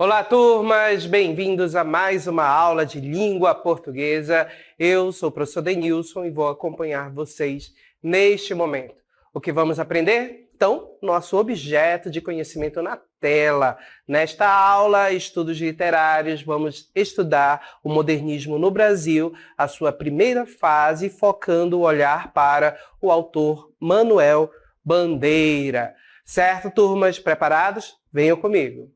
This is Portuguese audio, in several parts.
Olá, turmas! Bem-vindos a mais uma aula de língua portuguesa. Eu sou o professor Denilson e vou acompanhar vocês neste momento. O que vamos aprender? Então, nosso objeto de conhecimento na tela. Nesta aula, estudos literários, vamos estudar o modernismo no Brasil, a sua primeira fase, focando o olhar para o autor Manuel Bandeira. Certo, turmas? Preparados? Venham comigo.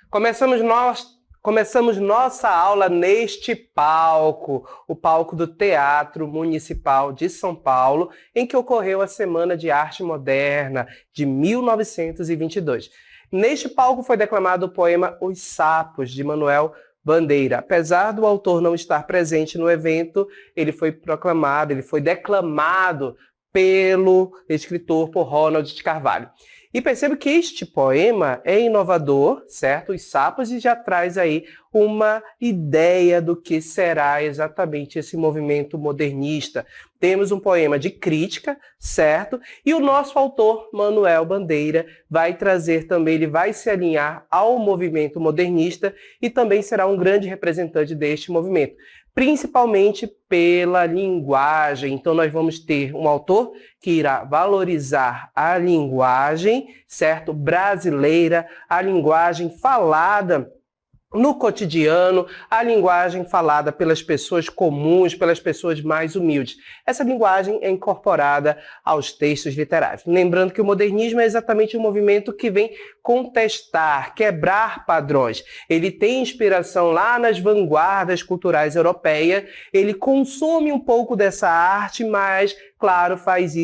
Começamos nossa aula neste palco, o palco do Teatro Municipal de São Paulo, em que ocorreu a Semana de Arte Moderna de 1922. Neste palco foi declamado o poema Os Sapos, de Manuel Bandeira. Apesar do autor não estar presente no evento, ele foi declamado pelo escritor, por Ronald de Carvalho. E percebo que este poema é inovador, certo? Os Sapos, e já traz aí uma ideia do que será exatamente esse movimento modernista. Temos um poema de crítica, certo? E o nosso autor, Manuel Bandeira, vai trazer também, ele vai se alinhar ao movimento modernista e também será um grande representante deste movimento, principalmente pela linguagem. Então, nós vamos ter um autor que irá valorizar a linguagem, certo? Brasileira, a linguagem falada no cotidiano, a linguagem falada pelas pessoas comuns, pelas pessoas mais humildes. Essa linguagem é incorporada aos textos literários. Lembrando que o modernismo é exatamente um movimento que vem contestar, quebrar padrões. Ele tem inspiração lá nas vanguardas culturais europeias, ele consome um pouco dessa arte, mas, claro, faz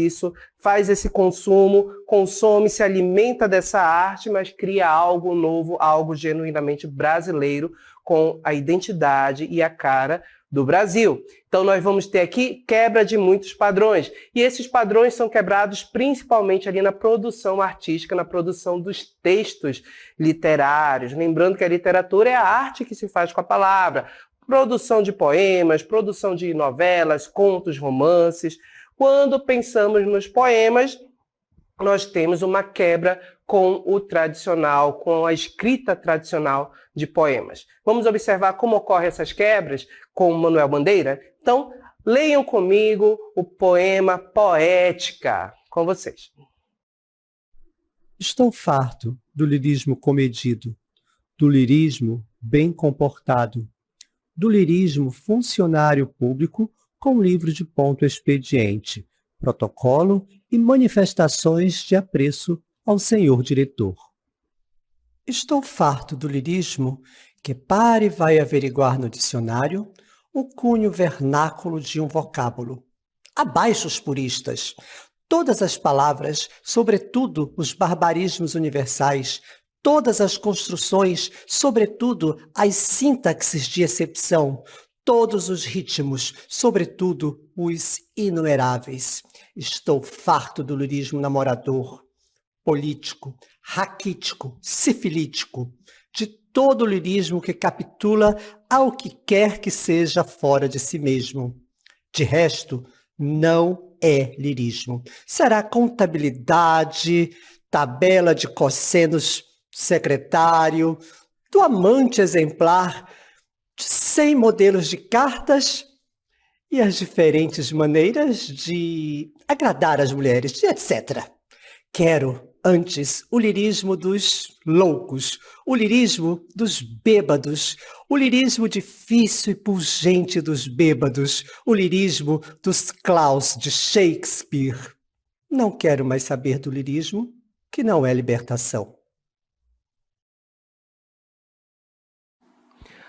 esse consumo, consome, se alimenta dessa arte, mas cria algo novo, algo genuinamente brasileiro, com a identidade e a cara do Brasil. Então, nós vamos ter aqui quebra de muitos padrões. E esses padrões são quebrados principalmente ali na produção artística, na produção dos textos literários. Lembrando que a literatura é a arte que se faz com a palavra. Produção de poemas, produção de novelas, contos, romances. Quando pensamos nos poemas, nós temos uma quebra com o tradicional, com a escrita tradicional de poemas. Vamos observar como ocorrem essas quebras com Manuel Bandeira? Então, leiam comigo o poema Poética, com vocês. Estou farto do lirismo comedido, do lirismo bem comportado, do lirismo funcionário público com livro de ponto expediente, protocolo e manifestações de apreço ao senhor diretor. Estou farto do lirismo que para e vai averiguar no dicionário o cunho vernáculo de um vocábulo. Abaixo os puristas! Todas as palavras, sobretudo os barbarismos universais, todas as construções, sobretudo as sintaxes de excepção, todos os ritmos, sobretudo os inumeráveis. Estou farto do lirismo namorador, político, raquítico, sifilítico, de todo o lirismo que capitula ao que quer que seja fora de si mesmo. De resto, não é lirismo. Será contabilidade, tabela de cossenos secretário, do amante exemplar, de 100 modelos de cartas e as diferentes maneiras de agradar as mulheres, etc. Quero, antes, o lirismo dos loucos, o lirismo dos bêbados, o lirismo difícil e pungente dos bêbados, o lirismo dos Klaus de Shakespeare. Não quero mais saber do lirismo, que não é libertação.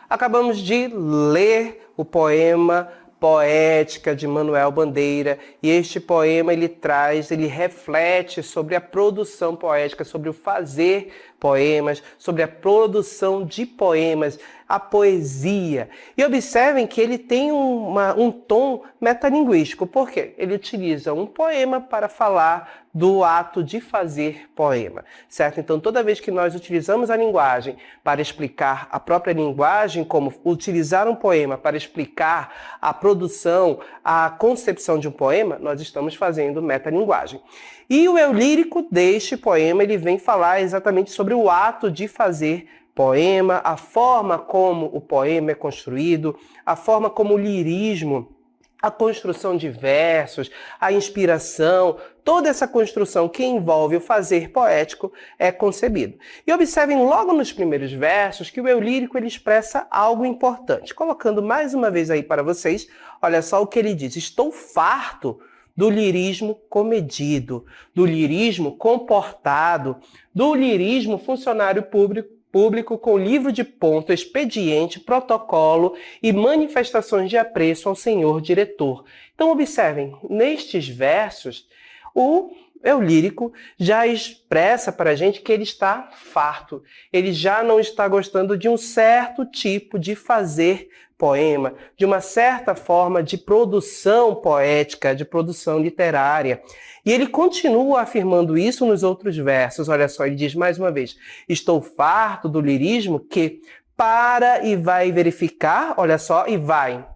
Acabamos de ler o poema Poética, de Manuel Bandeira, e este poema ele reflete sobre a produção poética, sobre o fazer poemas, sobre a produção de poemas, a poesia. E observem que ele tem um tom metalinguístico. Por quê? Ele utiliza um poema para falar do ato de fazer poema, certo? Então, toda vez que nós utilizamos a linguagem para explicar a própria linguagem, como utilizar um poema para explicar a produção, a concepção de um poema, nós estamos fazendo metalinguagem. E o eu lírico deste poema, ele vem falar exatamente sobre o ato de fazer poema, a forma como o poema é construído, a forma como o lirismo, a construção de versos, a inspiração, toda essa construção que envolve o fazer poético é concebido. E observem logo nos primeiros versos que o eu lírico ele expressa algo importante. Colocando mais uma vez aí para vocês, olha só o que ele diz: estou farto do lirismo comedido, do lirismo comportado, do lirismo funcionário público com livro de ponto, expediente, protocolo e manifestações de apreço ao senhor diretor. Então, observem, nestes versos, o eu lírico já expressa para a gente que ele está farto. Ele já não está gostando de um certo tipo de fazer poema, de uma certa forma de produção poética, de produção literária. E ele continua afirmando isso nos outros versos. Olha só, ele diz mais uma vez: estou farto do lirismo que para e vai verificar, olha só, e vai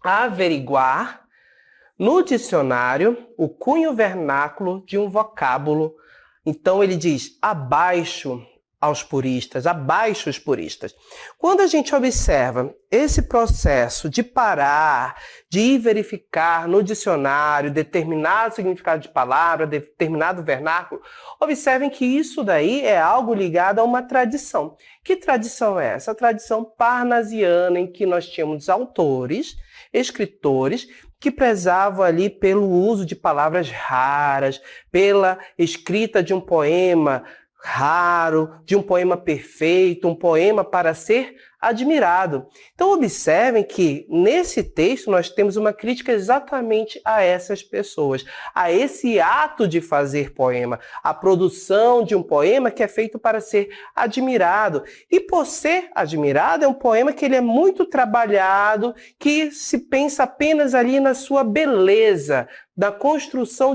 averiguar no dicionário o cunho vernáculo de um vocábulo. Então ele diz abaixo aos puristas, abaixo os puristas. Quando a gente observa esse processo de parar, de ir verificar no dicionário determinado significado de palavra, determinado vernáculo, observem que isso daí é algo ligado a uma tradição. Que tradição é essa? A tradição parnasiana, em que nós tínhamos autores, escritores, que prezavam ali pelo uso de palavras raras, pela escrita de um poema raro, de um poema perfeito, um poema para ser admirado. Então observem que nesse texto nós temos uma crítica exatamente a essas pessoas, a esse ato de fazer poema, a produção de um poema que é feito para ser admirado. E por ser admirado, é um poema que ele é muito trabalhado, que se pensa apenas ali na sua beleza, da construção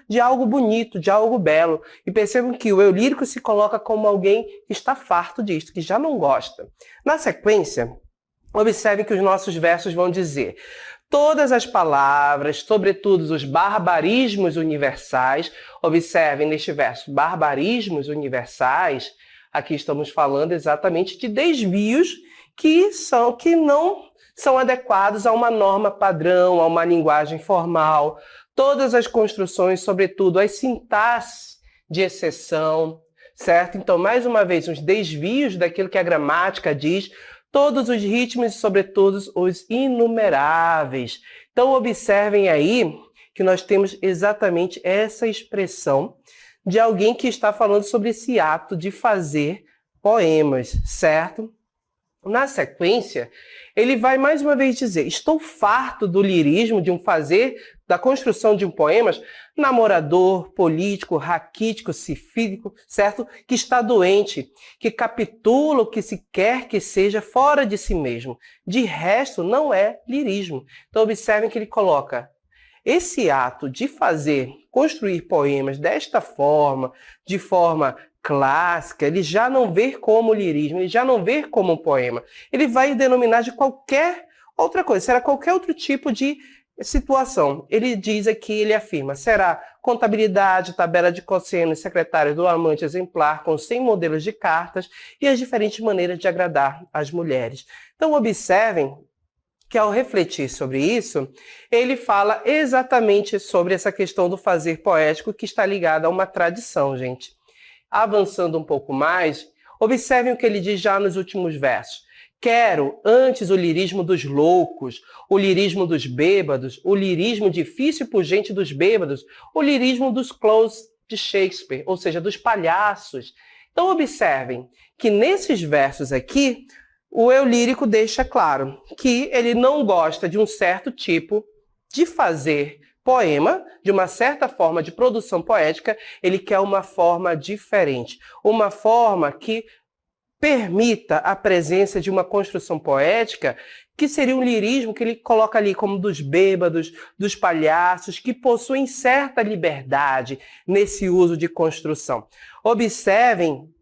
de algo bonito, de algo belo. E percebam que o eu lírico se coloca como alguém que está farto disso, que já não gosta. Na sequência, observe que os nossos versos vão dizer: todas as palavras, sobretudo os barbarismos universais, observem neste verso, barbarismos universais, aqui estamos falando exatamente de desvios que não são adequados a uma norma padrão, a uma linguagem formal. Todas as construções, sobretudo as sintaxes de exceção, certo? Então, mais uma vez, os desvios daquilo que a gramática diz, todos os ritmos e, sobretudo, os inumeráveis. Então, observem aí que nós temos exatamente essa expressão de alguém que está falando sobre esse ato de fazer poemas, certo? Na sequência, ele vai mais uma vez dizer: estou farto do lirismo, de um fazer, da construção de um poemas namorador, político, raquítico, sifílico, certo? Que está doente, que capitula o que se quer que seja fora de si mesmo. De resto, não é lirismo. Então, observem que ele coloca esse ato de fazer, construir poemas desta forma, de forma clássica, ele já não vê como lirismo, ele já não vê como um poema. Ele vai denominar de qualquer outra coisa, será qualquer outro tipo de situação. Ele diz aqui, ele afirma, será contabilidade, tabela de cosseno, secretário do amante exemplar com 100 modelos de cartas e as diferentes maneiras de agradar as mulheres. Então observem que ao refletir sobre isso, ele fala exatamente sobre essa questão do fazer poético que está ligada a uma tradição, gente. Avançando um pouco mais, observem o que ele diz já nos últimos versos. Quero antes o lirismo dos loucos, o lirismo dos bêbados, o lirismo difícil e pungente dos bêbados, o lirismo dos clowns de Shakespeare, ou seja, dos palhaços. Então observem que nesses versos aqui, o eu lírico deixa claro que ele não gosta de um certo tipo de fazer poema, de uma certa forma de produção poética, ele quer uma forma diferente, uma forma que permita a presença de uma construção poética que seria um lirismo que ele coloca ali como dos bêbados, dos palhaços, que possuem certa liberdade nesse uso de construção. Observem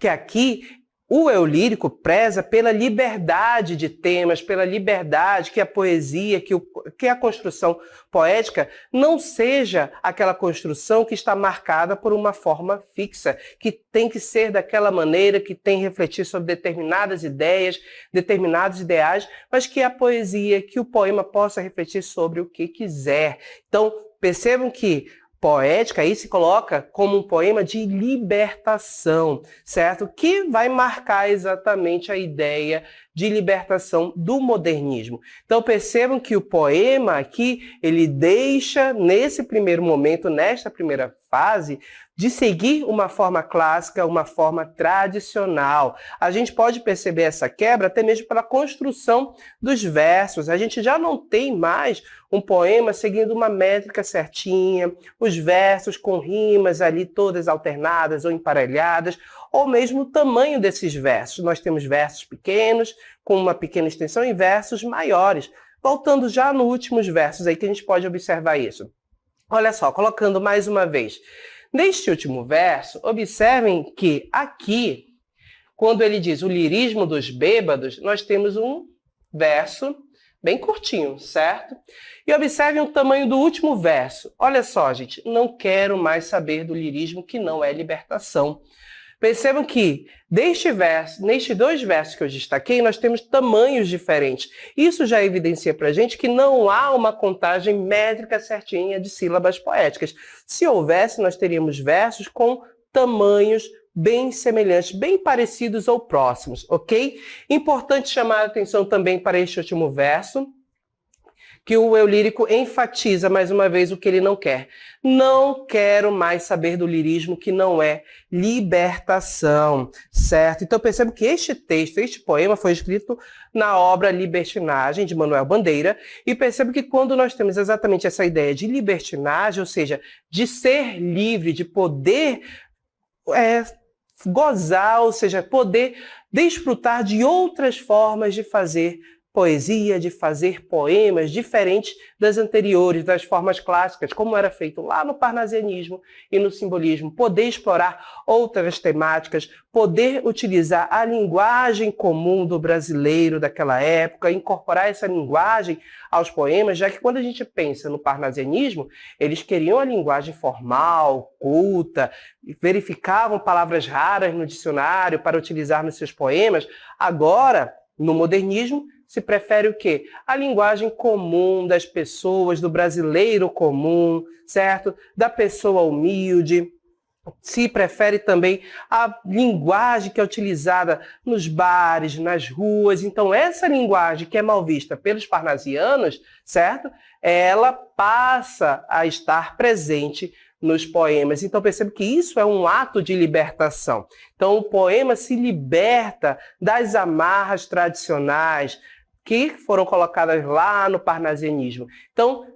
que aqui o eu lírico preza pela liberdade de temas, pela liberdade que a poesia, que a construção poética não seja aquela construção que está marcada por uma forma fixa, que tem que ser daquela maneira, que tem que refletir sobre determinadas ideias, determinados ideais, mas que a poesia, que o poema possa refletir sobre o que quiser. Então, percebam que poética aí se coloca como um poema de libertação, certo? Que vai marcar exatamente a ideia de libertação do modernismo. Então percebam que o poema aqui, ele deixa nesse primeiro momento, nesta primeira fase, de seguir uma forma clássica, uma forma tradicional. A gente pode perceber essa quebra até mesmo pela construção dos versos. A gente já não tem mais um poema seguindo uma métrica certinha, os versos com rimas ali todas alternadas ou emparelhadas, ou mesmo o tamanho desses versos. Nós temos versos pequenos, com uma pequena extensão, e versos maiores. Voltando já nos últimos versos aí que a gente pode observar isso. Olha só, colocando mais uma vez. Neste último verso, observem que aqui, quando ele diz o lirismo dos bêbados, nós temos um verso bem curtinho, certo? E observem o tamanho do último verso. Olha só, gente, não quero mais saber do lirismo que não é libertação. Percebam que nestes dois versos que eu destaquei, nós temos tamanhos diferentes. Isso já evidencia para a gente que não há uma contagem métrica certinha de sílabas poéticas. Se houvesse, nós teríamos versos com tamanhos bem semelhantes, bem parecidos ou próximos, ok? Importante chamar a atenção também para este último verso, que o eu lírico enfatiza mais uma vez o que ele não quer. Não quero mais saber do lirismo que não é libertação, certo? Então percebo que este texto, este poema foi escrito na obra Libertinagem, de Manuel Bandeira, e percebo que quando nós temos exatamente essa ideia de libertinagem, ou seja, de ser livre, de poder gozar, ou seja, poder desfrutar de outras formas de fazer poesia, de fazer poemas diferentes das anteriores, das formas clássicas, como era feito lá no parnasianismo e no simbolismo, poder explorar outras temáticas, poder utilizar a linguagem comum do brasileiro daquela época, incorporar essa linguagem aos poemas, já que quando a gente pensa no parnasianismo, eles queriam a linguagem formal, culta, verificavam palavras raras no dicionário para utilizar nos seus poemas. Agora, no modernismo, se prefere o quê? A linguagem comum das pessoas, do brasileiro comum, certo? Da pessoa humilde. Se prefere também a linguagem que é utilizada nos bares, nas ruas. Então, essa linguagem que é mal vista pelos parnasianos, certo? Ela passa a estar presente nos poemas. Então, percebo que isso é um ato de libertação. Então, o poema se liberta das amarras tradicionais que foram colocadas lá no parnasianismo. Então,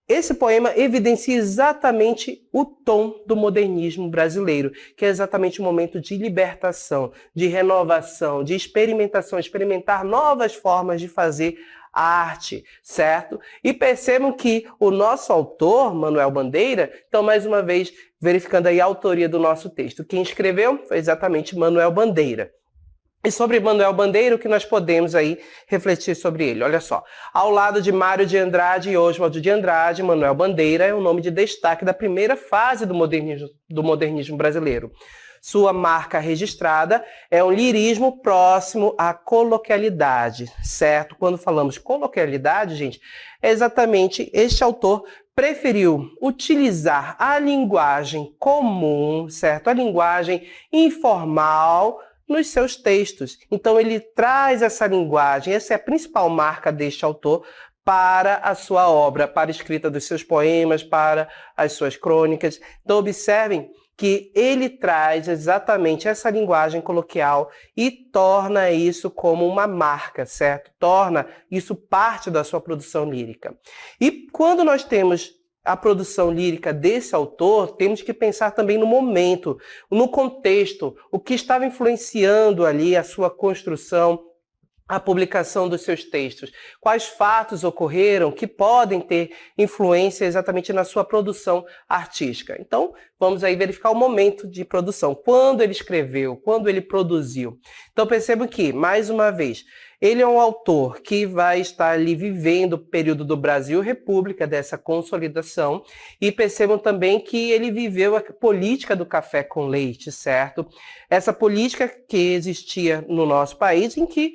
esse poema evidencia exatamente o tom do modernismo brasileiro, que é exatamente o momento de libertação, de renovação, de experimentação, experimentar novas formas de fazer arte, certo? E percebam que o nosso autor, Manuel Bandeira, então, mais uma vez, verificando aí a autoria do nosso texto, quem escreveu foi exatamente Manuel Bandeira. E sobre Manuel Bandeira, o que nós podemos aí refletir sobre ele? Olha só, ao lado de Mário de Andrade e Oswaldo de Andrade, Manuel Bandeira é o nome de destaque da primeira fase do modernismo brasileiro. Sua marca registrada é um lirismo próximo à coloquialidade, certo? Quando falamos coloquialidade, gente, é exatamente este autor preferiu utilizar a linguagem comum, certo? A linguagem informal nos seus textos. Então ele traz essa linguagem, essa é a principal marca deste autor para a sua obra, para a escrita dos seus poemas, para as suas crônicas. Então observem que ele traz exatamente essa linguagem coloquial e torna isso como uma marca, certo? Torna isso parte da sua produção lírica. E quando nós temos a produção lírica desse autor, temos que pensar também no momento, no contexto, o que estava influenciando ali a sua construção, a publicação dos seus textos. Quais fatos ocorreram que podem ter influência exatamente na sua produção artística. Então, vamos aí verificar o momento de produção. Quando ele escreveu, quando ele produziu. Então, percebo que, mais uma vez, ele é um autor que vai estar ali vivendo o período do Brasil República, dessa consolidação, e percebam também que ele viveu a política do café com leite, certo? Essa política que existia no nosso país, em que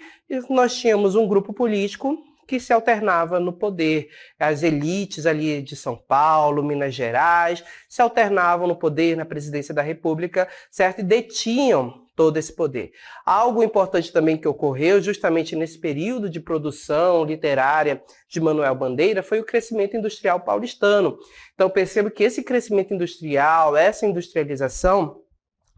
nós tínhamos um grupo político que se alternava no poder. As elites ali de São Paulo, Minas Gerais, se alternavam no poder, na presidência da República, certo? E detinham todo esse poder. Algo importante também que ocorreu justamente nesse período de produção literária de Manuel Bandeira foi o crescimento industrial paulistano. Então percebo que esse crescimento industrial, essa industrialização,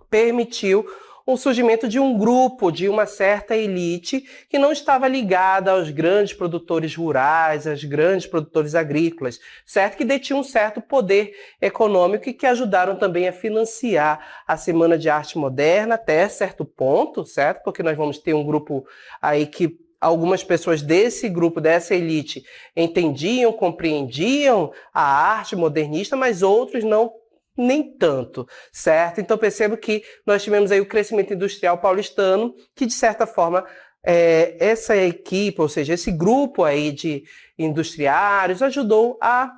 permitiu o surgimento de um grupo, de uma certa elite que não estava ligada aos grandes produtores rurais, aos grandes produtores agrícolas, certo? Que detinham um certo poder econômico e que ajudaram também a financiar a Semana de Arte Moderna até certo ponto, certo? Porque nós vamos ter um grupo aí que algumas pessoas desse grupo, dessa elite, entendiam, compreendiam a arte modernista, mas outros não nem tanto, certo? Então percebo que nós tivemos aí o crescimento industrial paulistano, que de certa forma essa equipe, ou seja, esse grupo aí de industriários ajudou a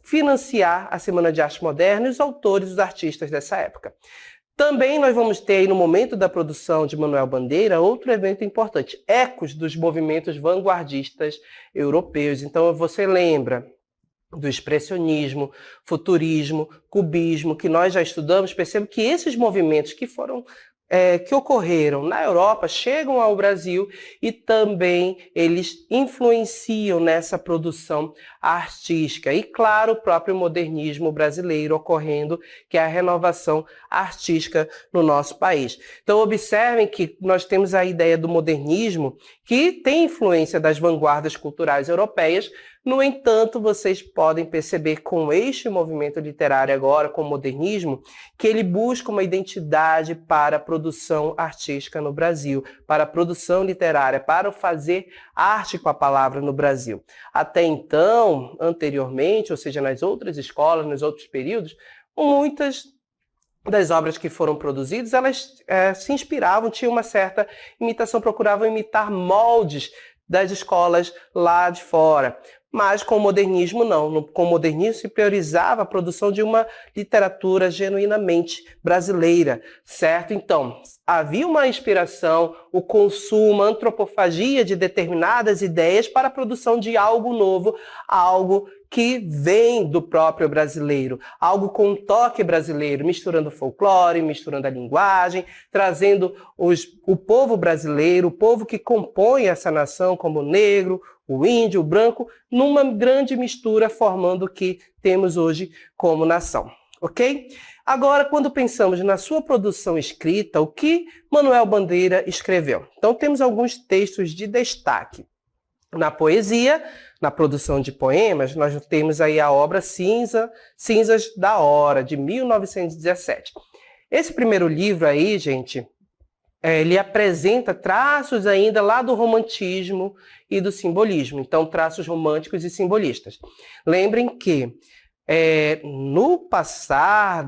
financiar a Semana de Arte Moderna e os autores, os artistas dessa época. Também nós vamos ter aí no momento da produção de Manuel Bandeira outro evento importante, ecos dos movimentos vanguardistas europeus. Então você lembra do expressionismo, futurismo, cubismo, que nós já estudamos, percebo que esses movimentos que ocorreram na Europa chegam ao Brasil e também eles influenciam nessa produção artística. E, claro, o próprio modernismo brasileiro ocorrendo, que é a renovação artística no nosso país. Então, observem que nós temos a ideia do modernismo, que tem influência das vanguardas culturais europeias. No entanto, vocês podem perceber com este movimento literário agora, com o modernismo, que ele busca uma identidade para a produção artística no Brasil, para a produção literária, para o fazer arte com a palavra no Brasil. Até então, anteriormente, ou seja, nas outras escolas, nos outros períodos, muitas das obras que foram produzidas, elas se inspiravam, tinham uma certa imitação, procuravam imitar moldes das escolas lá de fora. Mas com o modernismo não. Com o modernismo se priorizava a produção de uma literatura genuinamente brasileira, certo? Então, havia uma inspiração, o consumo, a antropofagia de determinadas ideias para a produção de algo novo, algo que vem do próprio brasileiro, algo com um toque brasileiro, misturando folclore, misturando a linguagem, trazendo o povo brasileiro, o povo que compõe essa nação, como o negro, o índio, o branco, numa grande mistura, formando o que temos hoje como nação, ok? Agora, quando pensamos na sua produção escrita, o que Manuel Bandeira escreveu? Então, temos alguns textos de destaque. Na poesia, na produção de poemas, nós temos aí a obra Cinzas da Hora, de 1917. Esse primeiro livro aí, gente, ele apresenta traços ainda lá do romantismo e do simbolismo. Então, traços românticos e simbolistas. Lembrem que no passar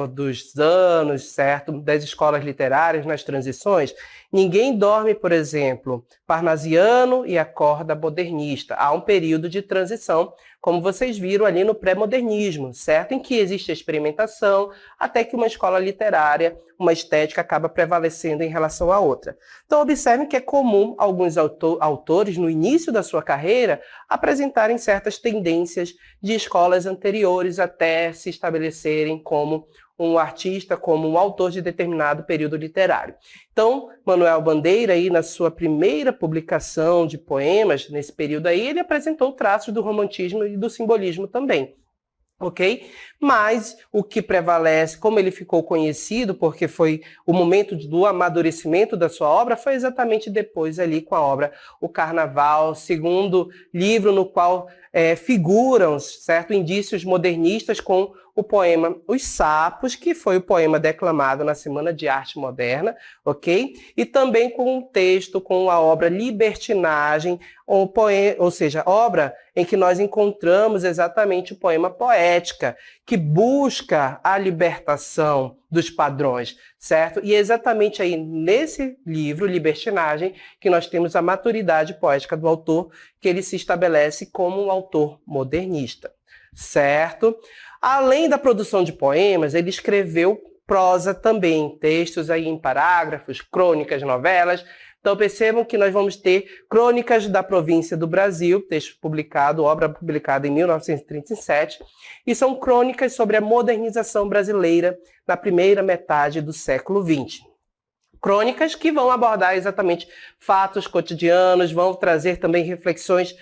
dos anos, certo, das escolas literárias, nas transições, ninguém dorme, por exemplo, parnasiano e acorda modernista. Há um período de transição, como vocês viram ali no pré-modernismo, certo? Em que existe a experimentação, até que uma escola literária, uma estética acaba prevalecendo em relação à outra. Então, observem que é comum alguns autores, no início da sua carreira, apresentarem certas tendências de escolas anteriores até se estabelecerem como um artista, como um autor de determinado período literário. Então, Manuel Bandeira, aí, na sua primeira publicação de poemas, nesse período aí, ele apresentou traços do romantismo e do simbolismo também. ok? Mas o que prevalece, como ele ficou conhecido, porque foi o momento do amadurecimento da sua obra, foi exatamente depois ali com a obra O Carnaval, segundo livro no qual figuram, certo, indícios modernistas com o poema Os Sapos, que foi o poema declamado na Semana de Arte Moderna, ok? E também com um texto, com a obra Libertinagem, ou seja, obra em que nós encontramos exatamente o poema Poética, que busca a libertação dos padrões, certo? E é exatamente aí nesse livro, Libertinagem, que nós temos a maturidade poética do autor, que ele se estabelece como um autor modernista, certo? Além da produção de poemas, ele escreveu prosa também, textos aí em parágrafos, crônicas, novelas. Então percebam que nós vamos ter Crônicas da Província do Brasil, texto publicado, obra publicada em 1937, e são crônicas sobre a modernização brasileira na primeira metade do século XX. Crônicas que vão abordar exatamente fatos cotidianos, vão trazer também reflexões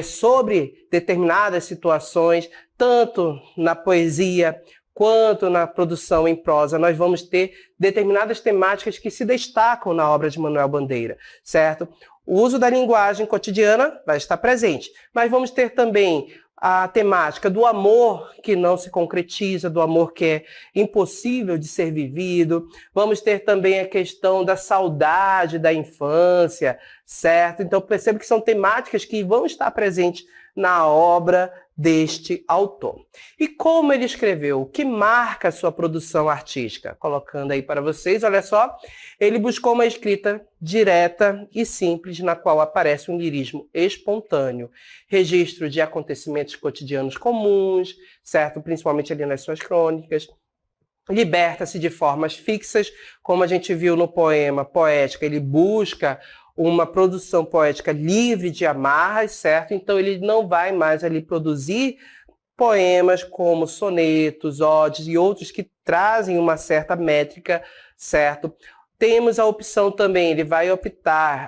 sobre determinadas situações, tanto na poesia quanto na produção em prosa. Nós vamos ter determinadas temáticas que se destacam na obra de Manuel Bandeira, certo? O uso da linguagem cotidiana vai estar presente, mas vamos ter também a temática do amor que não se concretiza, do amor que é impossível de ser vivido. Vamos ter também a questão da saudade da infância, certo? Então percebo que são temáticas que vão estar presentes na obra deste autor. E como ele escreveu? O que marca a sua produção artística? Colocando aí para vocês, olha só, ele buscou uma escrita direta e simples, na qual aparece um lirismo espontâneo, registro de acontecimentos cotidianos comuns, certo? Principalmente ali nas suas crônicas. Liberta-se de formas fixas, como a gente viu no poema Poética, ele busca uma produção poética livre de amarras, certo? Então ele não vai mais ali produzir poemas como sonetos, odes e outros que trazem uma certa métrica, certo? Temos a opção também, ele vai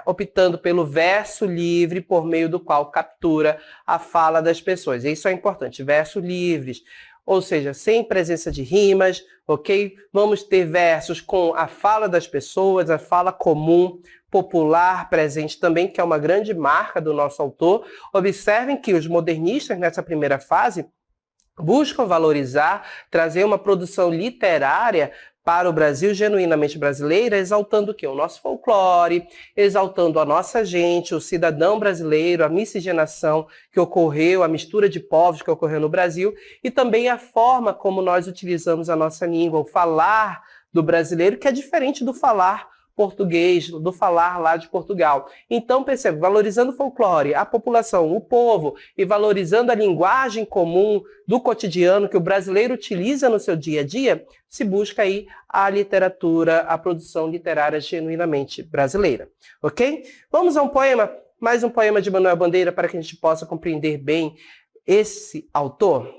optando pelo verso livre, por meio do qual captura a fala das pessoas. Isso é importante, versos livres, ou seja, sem presença de rimas, ok? Vamos ter versos com a fala das pessoas, a fala comum, popular presente também, que é uma grande marca do nosso autor. Observem que os modernistas, nessa primeira fase, buscam valorizar, trazer uma produção literária para o Brasil, genuinamente brasileira, exaltando o quê? O nosso folclore, exaltando a nossa gente, o cidadão brasileiro, a miscigenação que ocorreu, a mistura de povos que ocorreu no Brasil, e também a forma como nós utilizamos a nossa língua, o falar do brasileiro, que é diferente do falar português, do falar lá de Portugal. Então, percebe, valorizando o folclore, a população, o povo, e valorizando a linguagem comum do cotidiano que o brasileiro utiliza no seu dia a dia, se busca aí a literatura, a produção literária genuinamente brasileira, ok? Vamos a um poema, mais um poema de Manuel Bandeira, para que a gente possa compreender bem esse autor.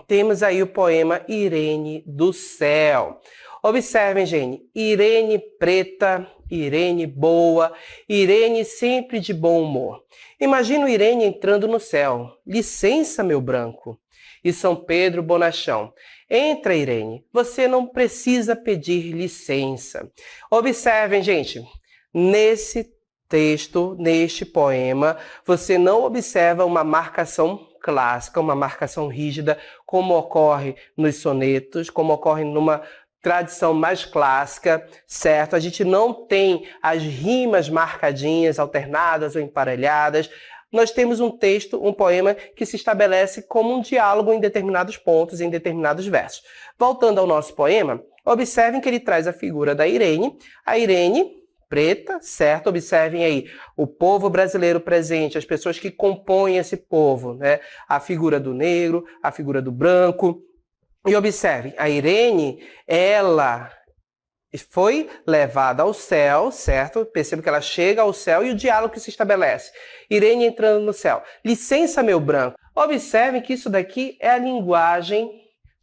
Temos aí o poema Irene do Céu. Observem, gente, Irene preta, Irene boa, Irene sempre de bom humor. Imagino Irene entrando no céu. Licença, meu branco. E São Pedro bonachão. Entra, Irene, você não precisa pedir licença. Observem, gente, nesse texto, neste poema, você não observa uma marcação clássica, uma marcação rígida, como ocorre nos sonetos, como ocorre numa tradição mais clássica, certo? A gente não tem as rimas marcadinhas, alternadas ou emparelhadas. Nós temos um texto, um poema que se estabelece como um diálogo em determinados pontos, em determinados versos. Voltando ao nosso poema, observem que ele traz a figura da Irene, a Irene preta, certo? Observem aí o povo brasileiro presente, as pessoas que compõem esse povo, né? A figura do negro, a figura do branco. E observem, a Irene, ela foi levada ao céu, certo? Perceba que ela chega ao céu e o diálogo que se estabelece. Irene entrando no céu. Licença, meu branco. Observem que isso daqui é a linguagem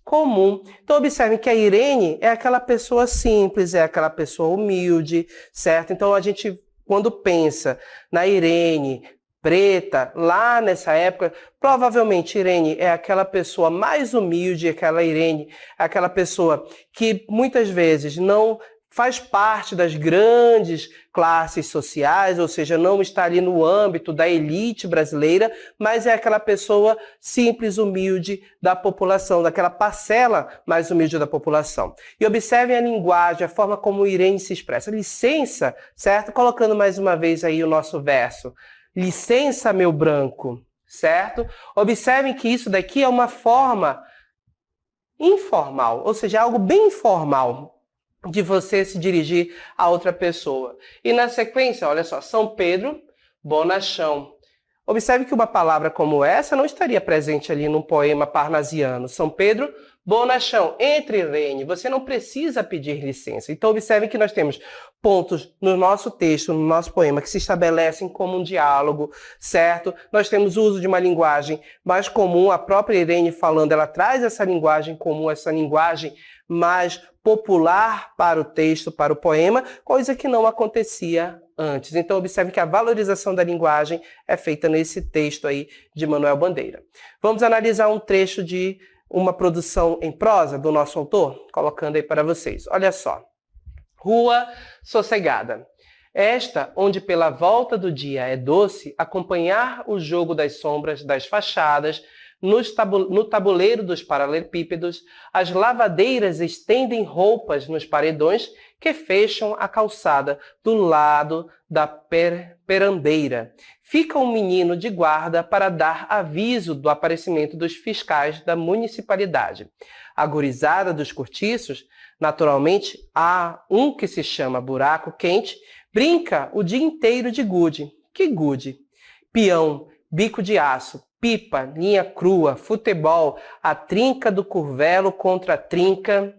comum. Então, observem que a Irene é aquela pessoa simples, é aquela pessoa humilde, certo? Então, a gente, quando pensa na Irene preta, lá nessa época, provavelmente Irene é aquela pessoa mais humilde, aquela pessoa que muitas vezes não faz parte das grandes classes sociais, ou seja, não está ali no âmbito da elite brasileira, mas é aquela pessoa simples, humilde da população, daquela parcela mais humilde da população. E observem a linguagem, a forma como Irene se expressa. Licença, certo? Colocando mais uma vez aí o nosso verso. Licença, meu branco, certo? Observem que isso daqui é uma forma informal, ou seja, algo bem informal de você se dirigir a outra pessoa. E na sequência, olha só, São Pedro, bonachão. Observe que uma palavra como essa não estaria presente ali num poema parnasiano. São Pedro, bonachão. Entre, Irene, você não precisa pedir licença. Então, observe que nós temos pontos no nosso texto, no nosso poema, que se estabelecem como um diálogo, certo? Nós temos o uso de uma linguagem mais comum, a própria Irene falando, ela traz essa linguagem comum, essa linguagem mais popular para o texto, para o poema, coisa que não acontecia antes. Então, observe que a valorização da linguagem é feita nesse texto aí de Manuel Bandeira. Vamos analisar um trecho de uma produção em prosa do nosso autor, colocando aí para vocês. Olha só. Rua sossegada. Esta, onde pela volta do dia é doce acompanhar o jogo das sombras das fachadas, no tabuleiro dos paralelepípedos, as lavadeiras estendem roupas nos paredões que fecham a calçada do lado da perambeira. Fica um menino de guarda para dar aviso do aparecimento dos fiscais da municipalidade. A gurizada dos cortiços, naturalmente, há um que se chama Buraco Quente, brinca o dia inteiro de gude. Que gude? Peão, bico de aço, pipa, linha crua, futebol, a trinca do curvelo contra a trinca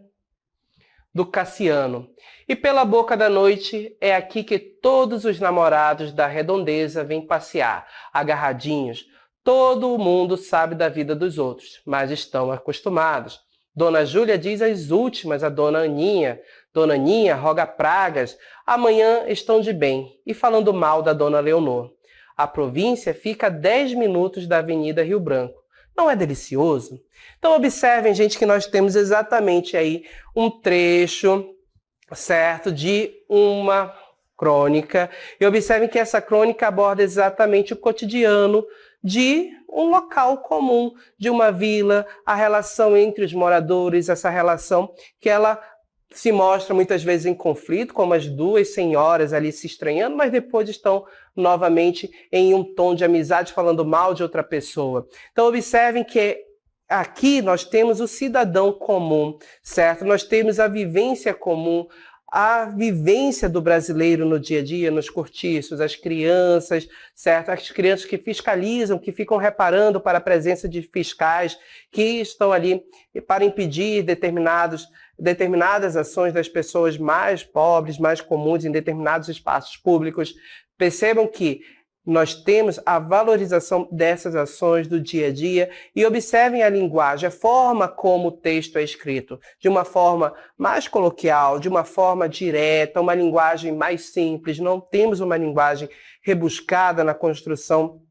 do Cassiano. E pela boca da noite é aqui que todos os namorados da redondeza vêm passear, agarradinhos. Todo mundo sabe da vida dos outros, mas estão acostumados. Dona Júlia diz as últimas a Dona Aninha. Dona Aninha roga pragas. Amanhã estão de bem. E falando mal da Dona Leonor. A província fica a 10 minutos da Avenida Rio Branco. Não é delicioso? Então observem, gente, que nós temos exatamente aí um trecho, certo, de uma crônica. E observem que essa crônica aborda exatamente o cotidiano de um local comum, de uma vila, a relação entre os moradores, essa relação que ela se mostra muitas vezes em conflito, como as duas senhoras ali se estranhando, mas depois estão novamente em um tom de amizade, falando mal de outra pessoa. Então observem que aqui nós temos o cidadão comum, certo? Nós temos a vivência comum, a vivência do brasileiro no dia a dia, nos cortiços, as crianças, certo? As crianças que fiscalizam, que ficam reparando para a presença de fiscais que estão ali para impedir determinadas ações das pessoas mais pobres, mais comuns em determinados espaços públicos. Percebam que nós temos a valorização dessas ações do dia a dia e observem a linguagem, a forma como o texto é escrito, de uma forma mais coloquial, de uma forma direta, uma linguagem mais simples. Não temos uma linguagem rebuscada na construção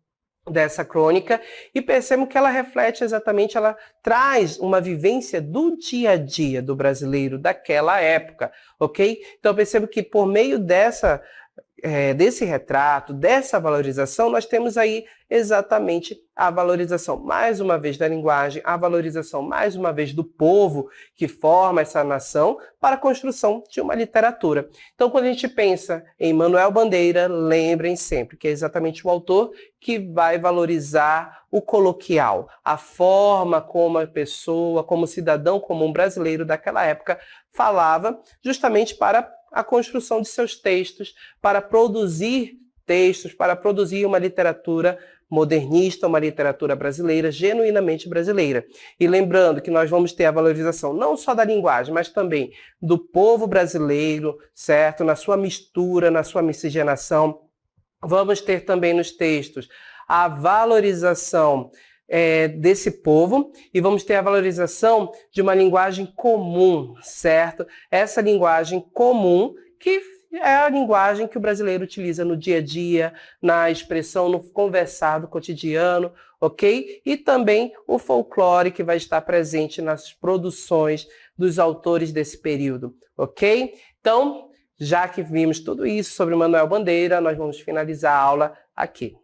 dessa crônica e percebam que ela reflete exatamente, ela traz uma vivência do dia a dia do brasileiro daquela época, ok? Então percebo que por meio desse retrato, dessa valorização, nós temos aí exatamente a valorização, mais uma vez, da linguagem, a valorização, mais uma vez, do povo que forma essa nação para a construção de uma literatura. Então, quando a gente pensa em Manuel Bandeira, lembrem sempre que é exatamente o autor que vai valorizar o coloquial, a forma como a pessoa, como o cidadão comum brasileiro daquela época falava, justamente para a construção de seus textos, para produzir textos, para produzir uma literatura modernista, uma literatura brasileira, genuinamente brasileira. E lembrando que nós vamos ter a valorização não só da linguagem, mas também do povo brasileiro, certo? Na sua mistura, na sua miscigenação. Vamos ter também nos textos a valorização desse povo e vamos ter a valorização de uma linguagem comum, certo? Essa linguagem comum que é a linguagem que o brasileiro utiliza no dia a dia, na expressão, no conversar do cotidiano, ok? E também o folclore que vai estar presente nas produções dos autores desse período, ok? Então, já que vimos tudo isso sobre Manuel Bandeira, nós vamos finalizar a aula aqui.